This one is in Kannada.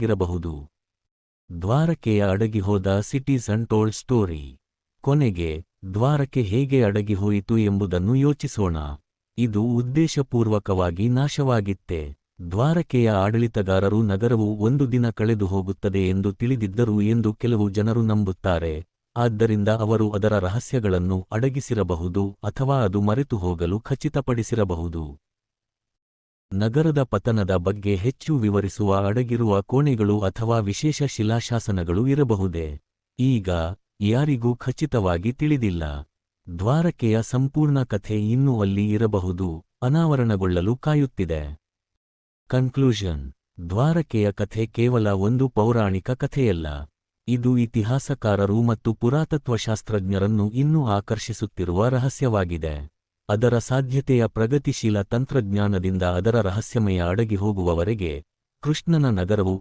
ಇರಬಹುದು. ದ್ವಾರಕೆಯ ಅಡಗಿಹೋದ ಸಿಟೀಸ್ ಅನ್ಟೋಲ್ಡ್ ಸ್ಟೋರಿ. ಕೊನೆಗೆ ದ್ವಾರಕೆ ಹೇಗೆ ಅಡಗಿಹೋಯಿತು ಎಂಬುದನ್ನು ಯೋಚಿಸೋಣ. ಇದು ಉದ್ದೇಶಪೂರ್ವಕವಾಗಿ ನಾಶವಾಗಿತ್ತೆ. ದ್ವಾರಕೆಯ ಆಡಳಿತಗಾರರು ನಗರವು ಒಂದು ದಿನ ಕಳೆದು ಹೋಗುತ್ತದೆ ಎಂದು ತಿಳಿದಿದ್ದರು ಎಂದು ಕೆಲವು ಜನರು ನಂಬುತ್ತಾರೆ. ಆದ್ದರಿಂದ ಅವರು ಅದರ ರಹಸ್ಯಗಳನ್ನು ಅಡಗಿಸಿರಬಹುದು ಅಥವಾ ಅದು ಮರೆತು ಹೋಗಲು ಖಚಿತಪಡಿಸಿರಬಹುದು. ನಗರದ ಪತನದ ಬಗ್ಗೆ ಹೆಚ್ಚು ವಿವರಿಸುವ ಅಡಗಿರುವ ಕೋಣೆಗಳು ಅಥವಾ ವಿಶೇಷ ಶಿಲಾಶಾಸನಗಳು ಇರಬಹುದೇ? ಈಗ ಯಾರಿಗೂ ಖಚಿತವಾಗಿ ತಿಳಿದಿಲ್ಲ. ದ್ವಾರಕೆಯ ಸಂಪೂರ್ಣ ಕಥೆ ಇನ್ನೂ ಅಲ್ಲಿ ಇರಬಹುದು, ಅನಾವರಣಗೊಳ್ಳಲು ಕಾಯುತ್ತಿದೆ. ಕನ್ಕ್ಲೂಷನ್: ದ್ವಾರಕೆಯ ಕಥೆ ಕೇವಲ ಒಂದು ಪೌರಾಣಿಕ ಕಥೆಯಲ್ಲ. ಇದು ಇತಿಹಾಸಕಾರರು ಮತ್ತು ಪುರಾತತ್ವಶಾಸ್ತ್ರಜ್ಞರನ್ನು ಇನ್ನೂ ಆಕರ್ಷಿಸುತ್ತಿರುವ ರಹಸ್ಯವಾಗಿದೆ. ಅದರ ಸಾಧ್ಯತೆಯ ಪ್ರಗತಿಶೀಲ ತಂತ್ರಜ್ಞಾನದಿಂದ ಅದರ ರಹಸ್ಯಮಯ ಅಡಗಿಹೋಗುವವರೆಗೆ ಕೃಷ್ಣನ ನಗರವು